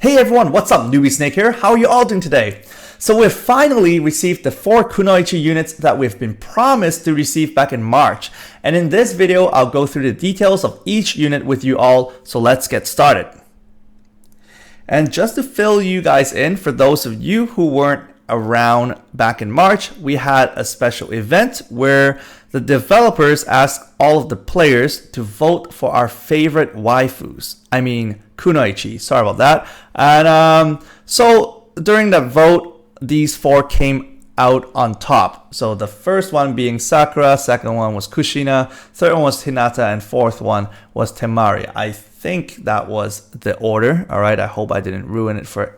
Hey everyone, what's up? Newbie Snake here. How are you all doing today? So we've finally received the 4 Kunoichi units that we've been promised to receive back in March. And in this video, I'll go through the details of each unit with you all, so let's get started. And just to fill you guys in, for those of you who weren't around back in March, we had a special event where the developers asked all of the players to vote for our favorite waifus. I mean, Kunoichi, sorry about that. And so during that vote, these 4 came out on top. So the first one being Sakura, second one was Kushina, third one was Hinata, and fourth one was Temari. I think that was the order. All right, I hope I didn't ruin it for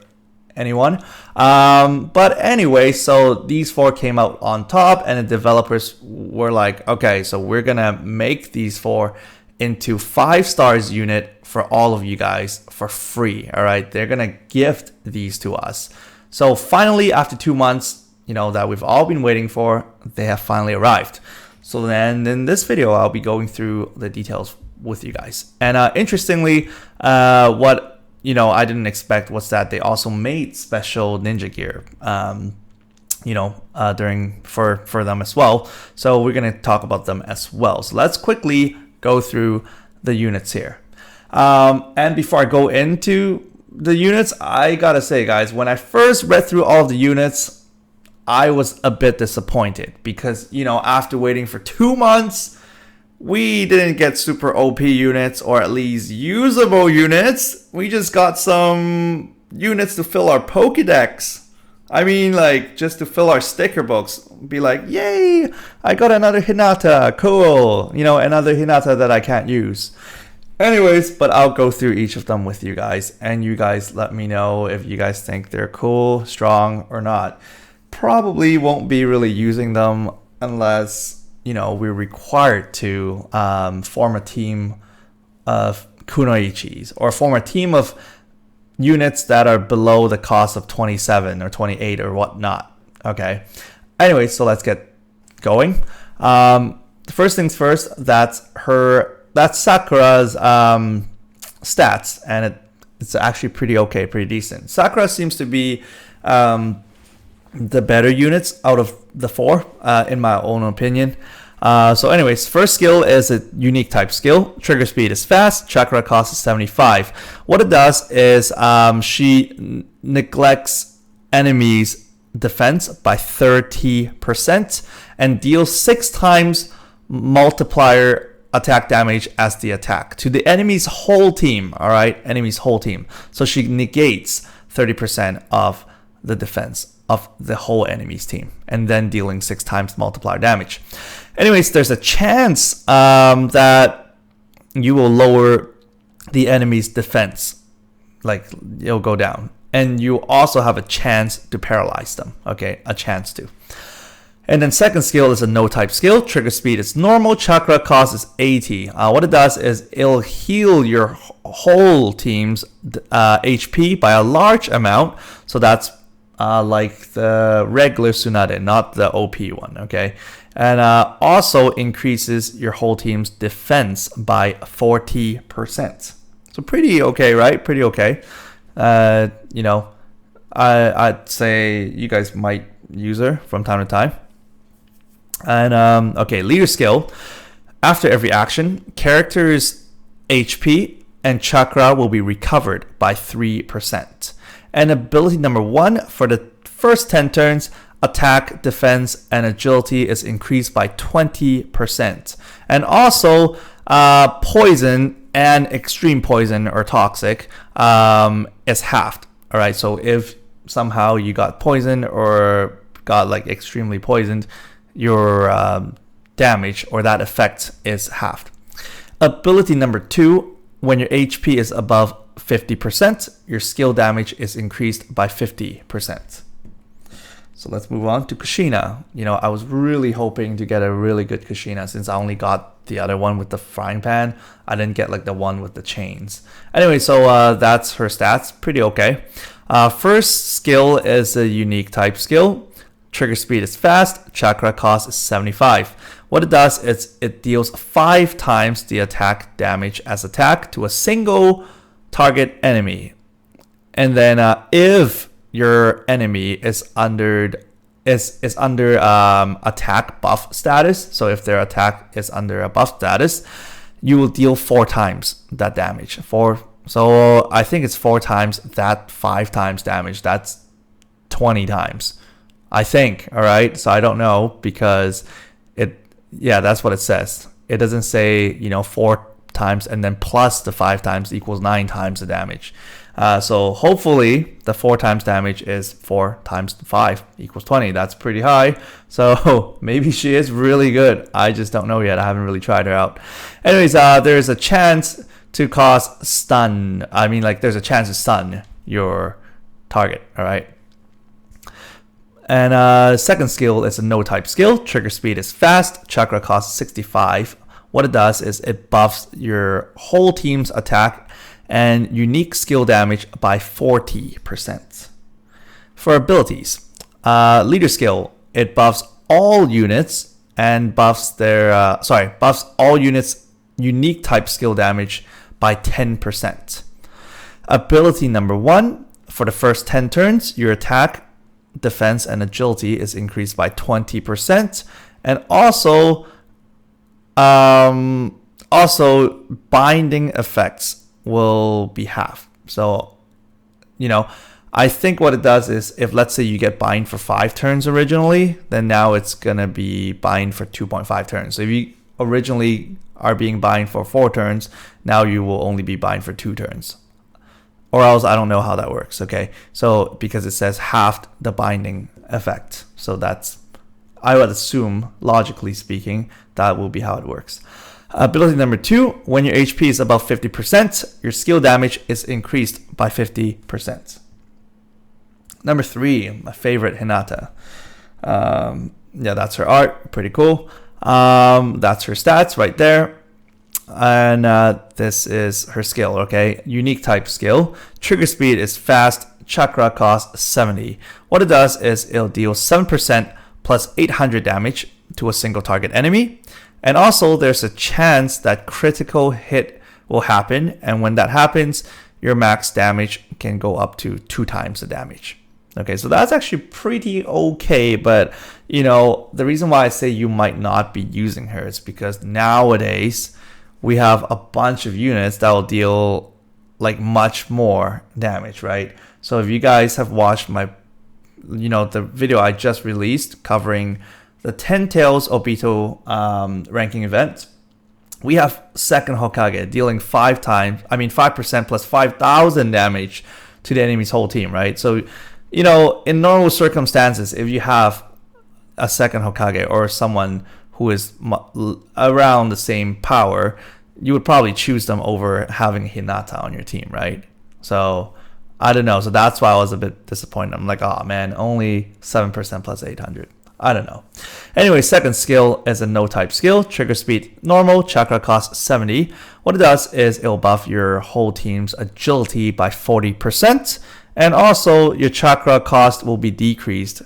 anyone. But anyway, so these 4 came out on top, and the developers were like, okay, so we're gonna make these 4 into 5 stars unit for all of you guys for free. All right, they're gonna gift these to us. So finally, after 2 months, you know, that we've all been waiting for, they have finally arrived. So then in this video, I'll be going through the details with you guys. And interestingly, what I didn't expect was that they also made special ninja gear, for them as well. So we're gonna talk about them as well. So let's quickly go through the units here. And before I go into the units, I gotta say, guys, when I first read through all of the units, I was a bit disappointed because, after waiting for 2 months, we didn't get super OP units, or at least usable units. We just got some units to fill our Pokédex. I mean, like, just to fill our sticker books. Be like, yay, I got another Hinata, cool. Another Hinata that I can't use. Anyways, but I'll go through each of them with you guys, and you guys let me know if you guys think they're cool, strong, or not. Probably won't be really using them unless, we're required to form a team of Kunoichis, or form a team of units that are below the cost of 27 or 28 or whatnot. Okay. Anyway, so let's get going. First things first, that's Sakura's stats, and it's actually pretty okay, pretty decent. Sakura seems to be the better units out of the 4, in my own opinion. So anyways, first skill is a unique type skill. Trigger speed is fast. Chakra cost is 75. What it does is she neglects enemies' defense by 30% and deals 6 times multiplier attack damage as the attack to the enemy's whole team. All right, enemy's whole team. So she negates 30% of the defense of the whole enemy's team, and then dealing 6 times multiplier damage. Anyways, there's a chance that you will lower the enemy's defense, like it'll go down, and you also have a chance to paralyze them. Okay, a chance to. And then second skill is a no type skill. Trigger speed is normal. Chakra cost is 80. What it does is it'll heal your whole team's HP by a large amount. So that's like the regular Tsunade, not the OP one, okay? And also increases your whole team's defense by 40%. So pretty okay, right? Pretty okay. I'd say you guys might use her from time to time. And okay, leader skill. After every action, character's HP and chakra will be recovered by 3%. And ability number 1, for the first 10 turns, attack, defense, and agility is increased by 20%. And also, poison and extreme poison or toxic is halved. All right, so if somehow you got poisoned or got like extremely poisoned, your damage or that effect is halved. Ability number 2, when your HP is above 50%, your skill damage is increased by 50%. So let's move on to Kushina. I was really hoping to get a really good Kushina since I only got the other one with the frying pan. I didn't get like the one with the chains. Anyway, so that's her stats. Pretty okay. First skill is a unique type skill. Trigger speed is fast. Chakra cost is 75. What it does is it deals 5 times the attack damage as attack to a single target enemy. And then if your enemy is under attack buff status, so if their attack is under a buff status, you will deal 4 times that damage. So I think it's 4 times that 5 times damage. That's 20 times, I think. All right. So I don't know because that's what it says. It doesn't say 4 times and then plus the 5 times equals 9 times the damage. So hopefully the 4 times damage is 4 times 5 equals 20. That's pretty high. So maybe she is really good. I just don't know yet. I haven't really tried her out. Anyways, there's a chance to cause stun. I mean, like, there's a chance to stun your target. All right. And second skill is a no type skill. Trigger speed is fast. Chakra cost 65. What it does is it buffs your whole team's attack and unique skill damage by 40%. For abilities, leader skill, it buffs all units and buffs all units unique type skill damage by 10%. Ability number 1, for the first 10 turns, your attack, defense, and agility is increased by 20%, and also binding effects will be half. So, I think what it does is, if let's say you get bind for 5 turns originally, then now it's gonna be bind for 2.5 turns. So if you originally are being bind for 4 turns, now you will only be bind for 2 turns. Or else I don't know how that works, okay? So because it says halved the binding effect. So that's, I would assume, logically speaking, that will be how it works. Ability number 2, when your HP is above 50%, your skill damage is increased by 50%. Number 3, my favorite, Hinata. That's her art, pretty cool. That's her stats right there. And this is her skill, okay? Unique type skill. Trigger speed is fast. Chakra cost 70. What it does is it'll deal 7% plus 800 damage to a single target enemy. And also there's a chance that critical hit will happen. And when that happens, your max damage can go up to 2 times the damage. Okay, so that's actually pretty okay. But, the reason why I say you might not be using her is because nowadays we have a bunch of units that will deal like much more damage, right? So if you guys have watched my, the video I just released covering the 10 Tails Obito ranking event, we have second Hokage dealing 5% plus 5,000 damage to the enemy's whole team, right? So, in normal circumstances, if you have a second Hokage or someone who is around the same power, you would probably choose them over having Hinata on your team, right? So I don't know. So that's why I was a bit disappointed. I'm like, oh man, only 7% plus 800. I don't know. Anyway, second skill is a no type skill. Trigger speed normal. Chakra cost 70. What it does is it'll buff your whole team's agility by 40%. And also your chakra cost will be decreased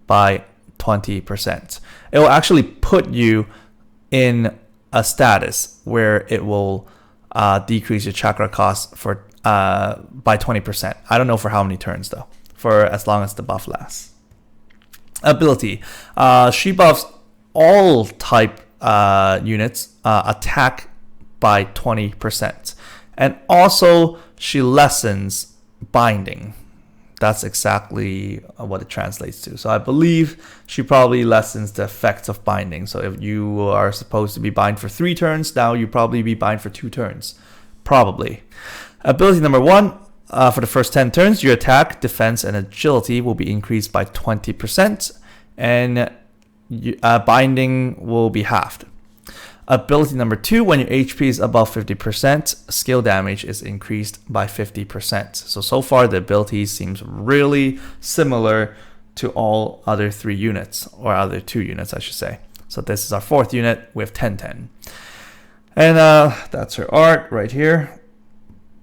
by 20%. It will actually put you in a status where it will decrease your chakra cost for by 20%. I don't know for how many turns though, for as long as the buff lasts. Ability. She buffs all type units attack by 20%. And also she lessens binding. That's exactly what it translates to. So I believe she probably lessens the effects of binding. So if you are supposed to be bind for 3 turns, now you probably be bind for 2 turns. Probably. Ability number 1, for the first 10 turns, your attack, defense, and agility will be increased by 20%. And binding will be halved. Ability number 2, when your HP is above 50%, skill damage is increased by 50%. So far the ability seems really similar to all other 3 units, or other 2 units, I should say. So this is our 4th unit with 1010. And that's her art right here.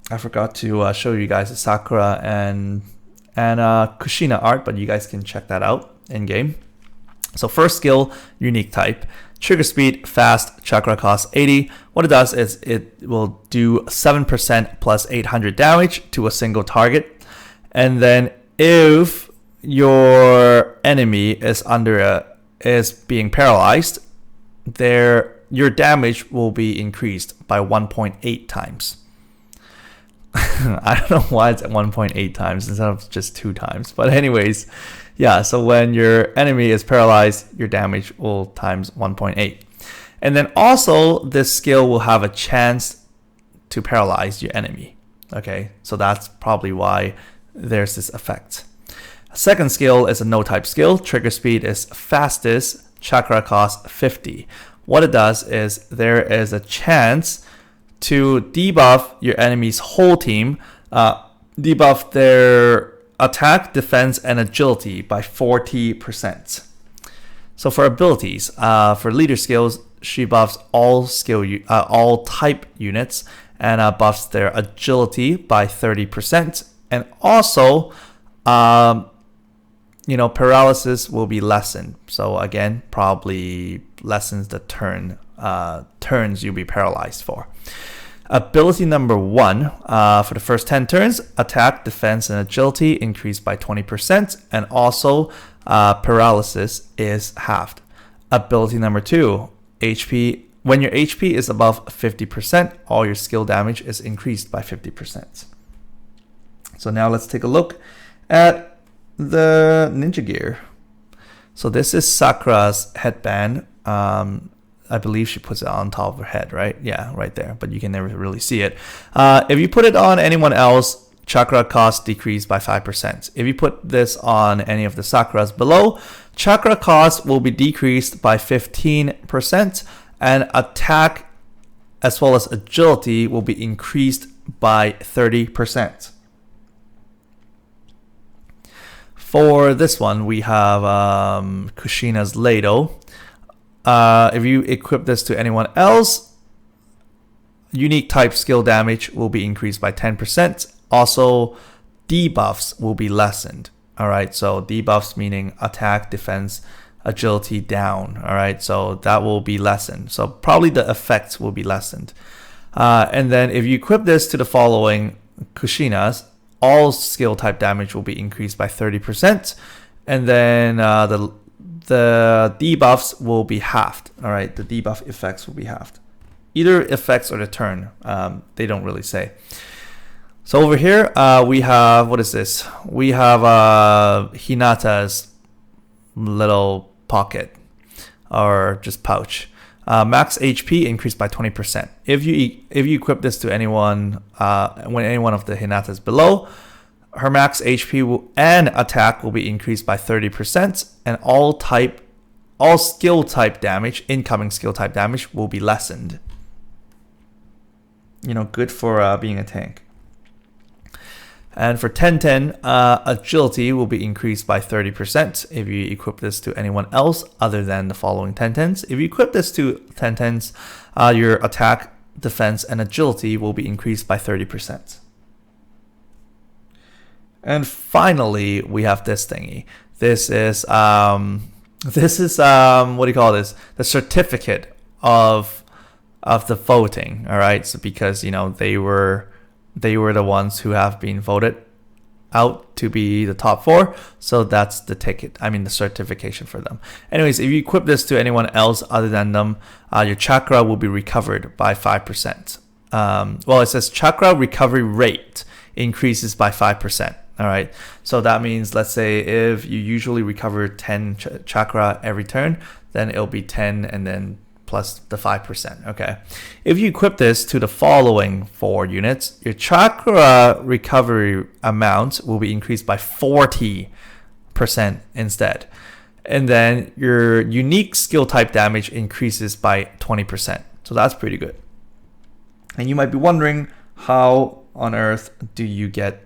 I forgot to show you guys the Sakura and Kushina art, but you guys can check that out in game. So first skill, unique type. Trigger speed, fast, chakra cost 80. What it does is it will do 7% plus 800 damage to a single target. And then if your enemy is being paralyzed, your damage will be increased by 1.8 times. I don't know why it's at 1.8 times instead of just 2 times. But anyways, yeah, so when your enemy is paralyzed, your damage will times 1.8. And then also this skill will have a chance to paralyze your enemy. Okay, so that's probably why there's this effect. Second skill is a no type skill. Trigger speed is fastest, chakra cost 50. What it does is there is a chance to debuff your enemy's whole team, debuff their attack, defense, and agility by 40%. So for abilities, for leader skills, she buffs all type units and buffs their agility by 30%. And also, paralysis will be lessened. So again, probably lessens the turns you'll be paralyzed for. Ability number 1, for the first 10 turns, attack, defense, and agility increased by 20%, and also paralysis is halved. Ability number 2, HP. When your HP is above 50%, all your skill damage is increased by 50%. So now let's take a look at the ninja gear. So this is Sakura's headband. I believe she puts it on top of her head, right? Yeah, right there, but you can never really see it. If you put it on anyone else, chakra cost decreased by 5%. If you put this on any of the Sakuras below, chakra cost will be decreased by 15%, and attack as well as agility will be increased by 30%. For this one, we have Kushina's ladle. If you equip this to anyone else, unique type skill damage will be increased by 10%. Also, debuffs will be lessened. All right, so debuffs meaning attack, defense, agility down. All right, so that will be lessened. So probably the effects will be lessened. And then if you equip this to the following Kushina's, all skill type damage will be increased by 30%. And then the debuffs will be halved. All right, the debuff effects will be halved. Either effects or the turn. They don't really say. So over here, we have, what is this? We have Hinata's little pocket or just pouch. Max HP increased by 20%. If you equip this to anyone, when any one of the Hinatas below, her max HP and attack will be increased by 30%, and all skill type damage, incoming skill type damage, will be lessened. Good for being a tank. And for 10-10, agility will be increased by 30% if you equip this to anyone else other than the following 10-10s. If you equip this to 10-10s, your attack, defense, and agility will be increased by 30%. And finally, we have this thingy. This is what do you call this? The certificate of the voting. All right, so because they were the ones who have been voted out to be the top 4. So that's the ticket. The certification for them. Anyways, if you equip this to anyone else other than them, your chakra will be recovered by 5%. It says chakra recovery rate increases by 5%. All right. So that means, let's say if you usually recover 10 chakra every turn, then it'll be 10 and then plus the 5%. Okay. If you equip this to the following 4 units, your chakra recovery amount will be increased by 40% instead. And then your unique skill type damage increases by 20%. So that's pretty good. And you might be wondering, how on earth do you get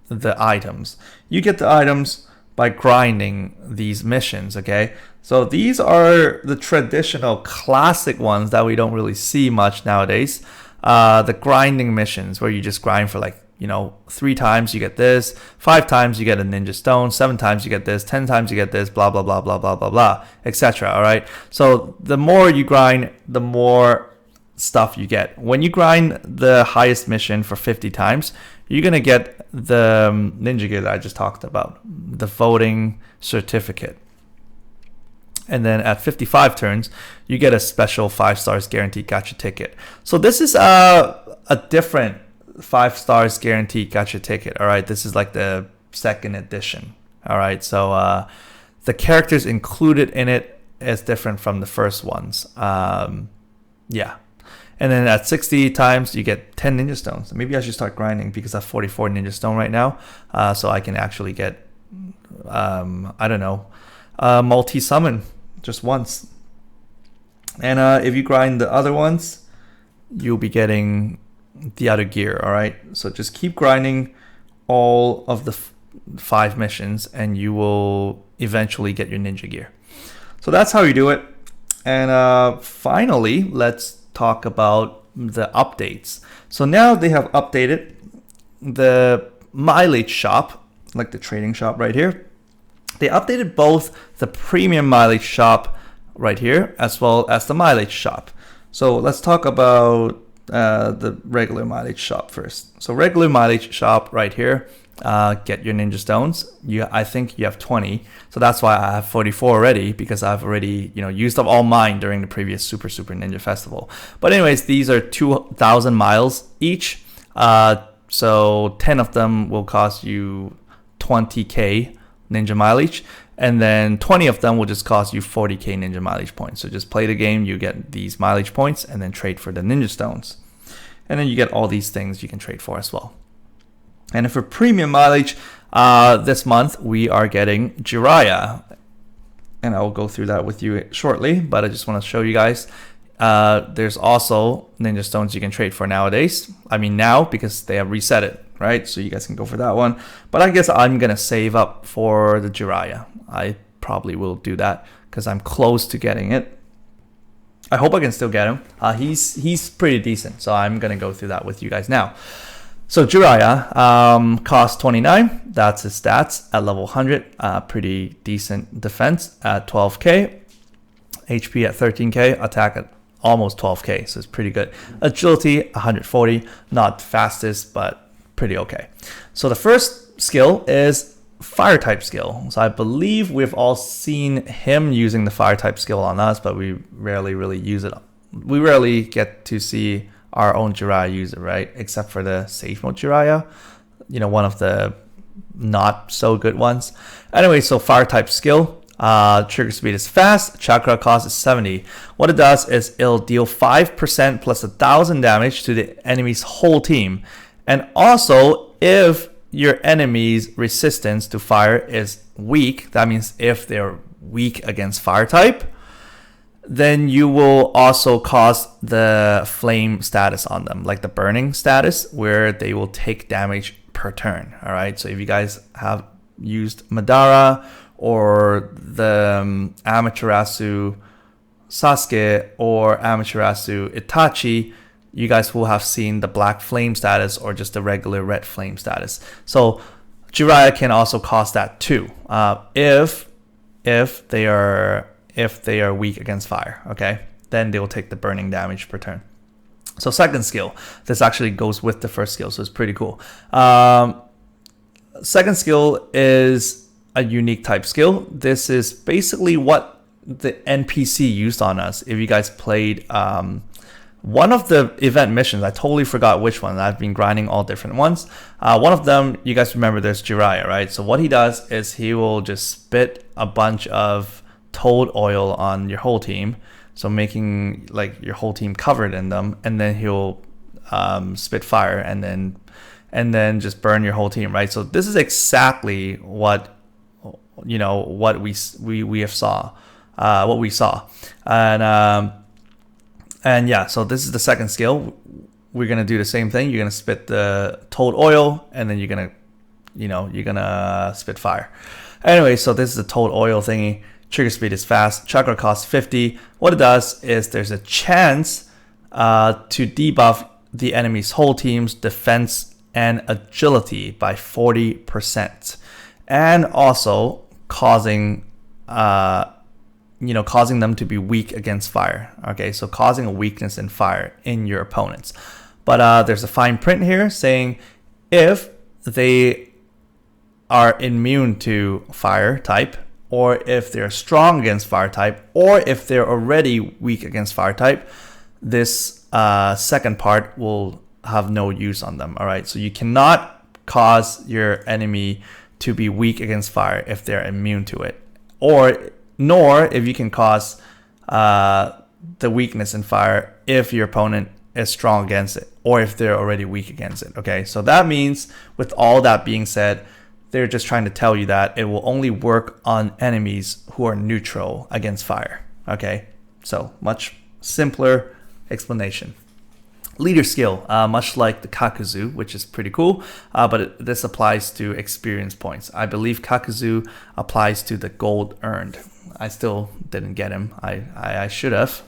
the items? You get the items by grinding these missions, okay? So these are the traditional classic ones that we don't really see much nowadays. The grinding missions where you just grind for 3 times you get this, 5 times you get a ninja stone, 7 times you get this, 10 times you get this, blah, blah, blah, blah, blah, blah, blah, etc. All right. So the more you grind, the more stuff you get. When you grind the highest mission for 50 times, you're going to get the ninja gear that I just talked about, the voting certificate. And then at 55 turns, you get a special 5 stars guaranteed gacha ticket. So this is a different 5 stars guaranteed gacha ticket. All right, this is like the second edition. All right, so the characters included in it is different from the first ones. Yeah. And then at 60 times, you get 10 ninja stones. Maybe I should start grinding because I have 44 ninja stone right now. So I can actually get, I don't know, multi-summon just once. And if you grind the other ones, you'll be getting the other gear, all right? So just keep grinding all of the 5 missions and you will eventually get your ninja gear. So that's how you do it. And finally, let's talk about the updates. So now they have updated the mileage shop, like the trading shop right here. They updated both the premium mileage shop right here as well as the mileage shop. So let's talk about the regular mileage shop first. So regular mileage shop right here, get your ninja stones. I think you have 20, so that's why I have 44 already, because I've already used up all mine during the previous Super Ninja Festival. But anyways, these are 2,000 miles each, so 10 of them will cost you 20k ninja mileage, and then 20 of them will just cost you 40k ninja mileage points. So just play the game, you get these mileage points, and then trade for the ninja stones, and then you get all these things you can trade for as well. And for premium mileage, this month we are getting Jiraiya, and I'll go through that with you shortly, but I just want to show you guys. There's also ninja stones you can trade for nowadays. I mean now, because they have reset it, right? So you guys can go for that one. But I guess I'm gonna save up for the Jiraiya. I probably will do that because I'm close to getting it. I hope I can still get him. He's pretty decent, so I'm gonna go through that with you guys now. So Jiraiya costs 29. That's his stats at level 100. Pretty decent defense at 12k, HP at 13k, attack at almost 12k, so it's pretty good. Agility 140, not fastest, but pretty okay. So the first skill is fire type skill. So I believe we've all seen him using the fire type skill on us, but we rarely really use it. We rarely get to see our own Jiraiya use it, right? Except for the safe mode Jiraiya, one of the not so good ones. Anyway, so fire type skill. Trigger speed is fast, chakra cost is 70. What it does is it'll deal 5% plus 1,000 damage to the enemy's whole team. And also, if your enemy's resistance to fire is weak, that means if they're weak against fire type, then you will also cause the flame status on them, like the burning status, where they will take damage per turn. All right, so if you guys have used Madara or the Amaterasu Sasuke or Amaterasu Itachi, you guys will have seen the black flame status or just the regular red flame status. So Jiraiya can also cause that too, if they are weak against fire. Okay, then they will take the burning damage per turn. So second skill, this actually goes with the first skill, so it's pretty cool. Second skill is a unique type skill. This is basically what the NPC used on us. If you guys played one of the event missions, I totally forgot which one. I've been grinding all different ones. One of them, you guys remember, there's Jiraiya, right? So what he does is he will just spit a bunch of toad oil on your whole team, so making like your whole team covered in them, and then he'll spit fire and then just burn your whole team, right? So this is exactly what what we saw, and yeah, so this is the second skill. We're gonna do the same thing. You're gonna spit the toad oil, and then you're gonna spit fire. Anyway, so this is the toad oil thingy. Trigger speed is fast. Chakra costs 50. What it does is there's a chance to debuff the enemy's whole team's defense and agility by 40%, and also causing them to be weak against fire. Okay, so causing a weakness in fire in your opponents. But there's a fine print here saying if they are immune to fire type, or if they're strong against fire type, or if they're already weak against fire type, this second part will have no use on them. All right, so you cannot cause your enemy to be weak against fire if they're immune to it, nor if you can cause the weakness in fire if your opponent is strong against it, or if they're already weak against it. Okay, so that means, with all that being said, they're just trying to tell you that it will only work on enemies who are neutral against fire. Okay, so much simpler explanation. Leader skill, much like the Kakuzu, which is pretty cool, but this applies to experience points. I believe Kakuzu applies to the gold earned. I still didn't get him. I should have.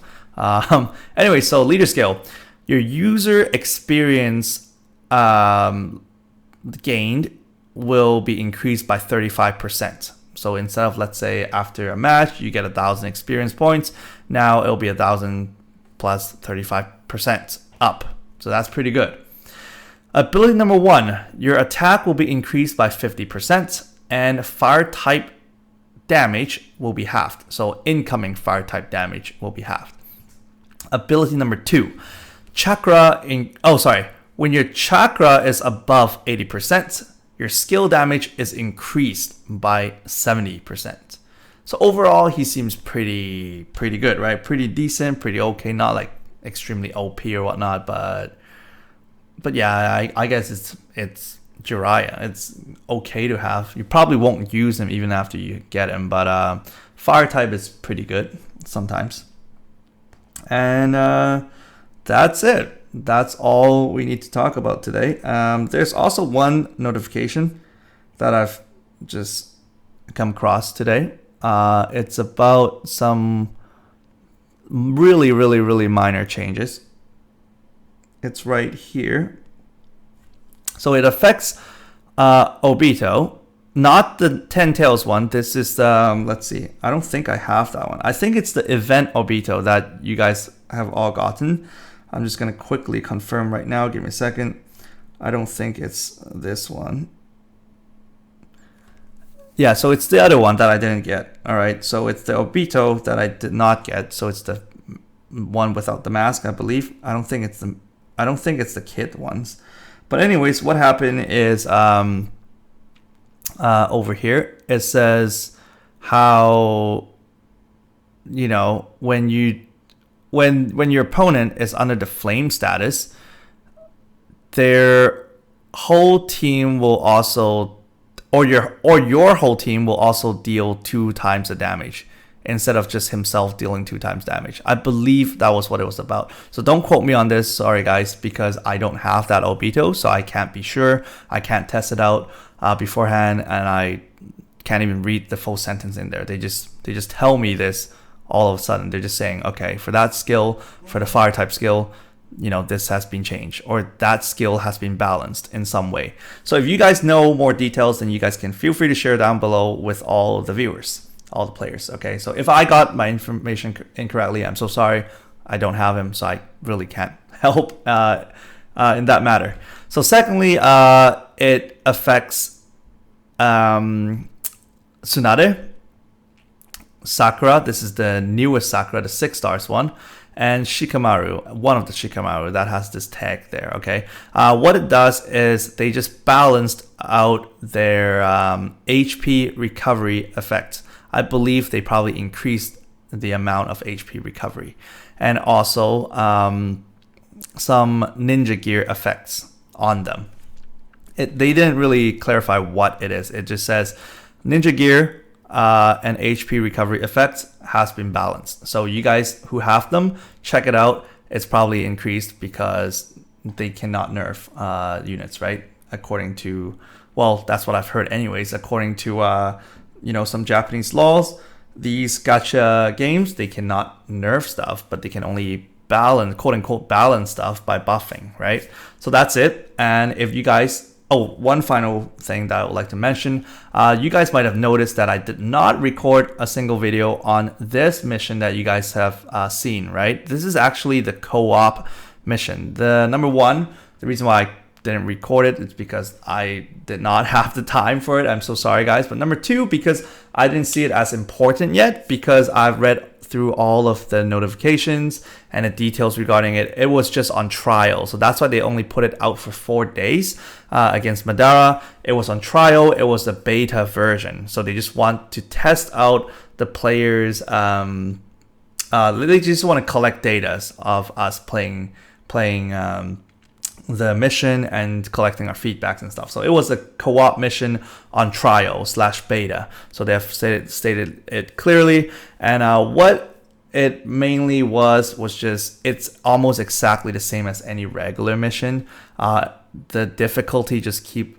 Anyway, so leader skill. Your user experience gained will be increased by 35%. So instead of, let's say, after a match, you get 1,000 experience points, now it'll be 1,000 plus 35% up. So that's pretty good. Ability number 1, your attack will be increased by 50%, and fire type damage will be halved. So incoming fire type damage will be halved. Ability number 2, when your chakra is above 80%, your skill damage is increased by 70%. So overall, he seems pretty good, right? Pretty decent, pretty okay. Not like extremely OP or whatnot, but yeah, I guess it's Jiraiya. It's okay to have. You probably won't use him even after you get him, but fire type is pretty good sometimes. And that's it. That's all we need to talk about today. There's also one notification that I've just come across today. It's about some really minor changes. It's right here. So it affects Obito, not the 10 Tails one. This is let's see. I don't think I have that one. I think it's the event Obito that you guys have all gotten. I'm just going to quickly confirm right now. Give me a second. I don't think it's this one. Yeah, so it's the other one that I didn't get. All right, so it's the Obito that I did not get. So it's the one without the mask, I believe. I don't think it's the kid ones. But anyways, what happened is over here it says how, you know, when your opponent is under the flame status, their whole team will also, or your whole team will also deal 2 times the damage instead of just himself dealing 2 times damage. I believe that was what it was about. So don't quote me on this, sorry guys, because I don't have that Obito, so I can't be sure. I can't test it out beforehand, and I can't even read the full sentence in there. They just tell me this. All of a sudden, they're just saying, okay, for that skill, for the fire type skill, you know, this has been changed, or that skill has been balanced in some way. So if you guys know more details, then you guys can feel free to share down below with all the viewers, all the players. Okay, so if I got my information incorrectly, I'm so sorry. I don't have him, so I really can't help in that matter. So secondly, it affects Tsunade, Sakura. This is the newest Sakura, the 6 stars one, and Shikamaru, one of the Shikamaru that has this tag there. Okay, what it does is they just balanced out their HP recovery effect. I believe they probably increased the amount of HP recovery, and also some ninja gear effects on them. They didn't really clarify what it is. It just says ninja gear and HP recovery effects has been balanced. So you guys who have them, check it out. It's probably increased because they cannot nerf units, right? According to, well, that's what I've heard anyways. According to some Japanese laws, these gacha games, they cannot nerf stuff, but they can only balance, quote unquote, balance stuff by buffing, right? So that's it. And if you guys, one final thing that I would like to mention. You guys might have noticed that I did not record a single video on this mission that you guys have seen, right? This is actually the co-op mission. The number one, the reason why I didn't record it, it's because I did not have the time for it. I'm so sorry, guys. But number two, because I didn't see it as important yet, because I've read through all of the notifications and the details regarding it. It was just on trial, so that's why they only put it out for 4 days against Madara. It was on trial. It was the beta version, so they just want to test out the players. They just want to collect data of us playing the mission and collecting our feedbacks and stuff. So it was a co-op mission on trial / beta. So they have stated it clearly. And what it mainly was just, it's almost exactly the same as any regular mission. The difficulty just keep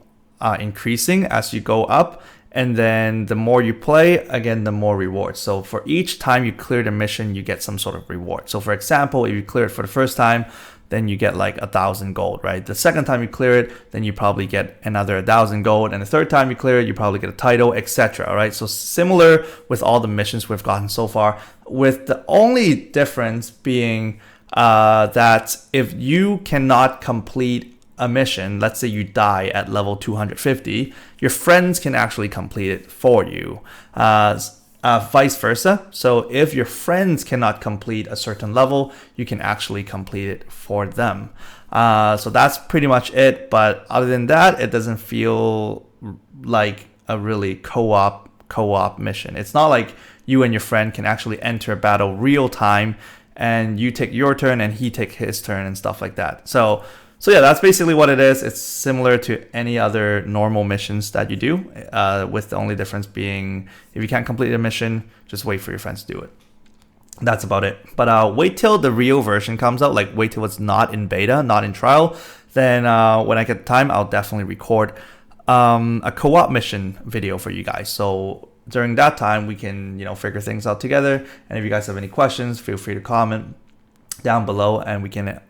increasing as you go up. And then the more you play, again, the more rewards. So for each time you clear the mission, you get some sort of reward. So for example, if you clear it for the first time, then you get like 1,000 gold, right? The second time you clear it, then you probably get another 1,000 gold. And the third time you clear it, you probably get a title, etc. All right. So similar with all the missions we've gotten so far, with the only difference being that if you cannot complete a mission, let's say you die at level 250, your friends can actually complete it for you. Vice versa. So if your friends cannot complete a certain level, you can actually complete it for them. So that's pretty much it. But other than that, it doesn't feel like a really co-op mission. It's not like you and your friend can actually enter a battle real time and you take your turn and he take his turn and stuff like that. So yeah, that's basically what it is. It's similar to any other normal missions that you do, with the only difference being if you can't complete a mission, just wait for your friends to do it. That's about it. But wait till the real version comes out, like wait till it's not in beta, not in trial. Then when I get time, I'll definitely record a co-op mission video for you guys. So during that time, we can figure things out together. And if you guys have any questions, feel free to comment down below, and we can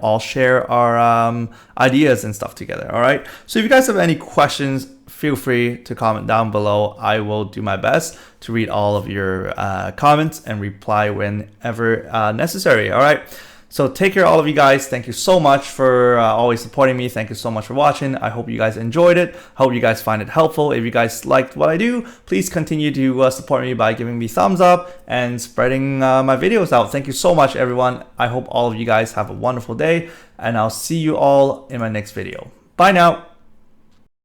all share our ideas and stuff together. All right. So if you guys have any questions, feel free to comment down below. I will do my best to read all of your comments and reply whenever necessary. All right. So take care, all of you guys. Thank you so much for always supporting me. Thank you so much for watching. I hope you guys enjoyed it. Hope you guys find it helpful. If you guys liked what I do, please continue to support me by giving me thumbs up and spreading my videos out. Thank you so much, everyone. I hope all of you guys have a wonderful day, and I'll see you all in my next video. Bye now.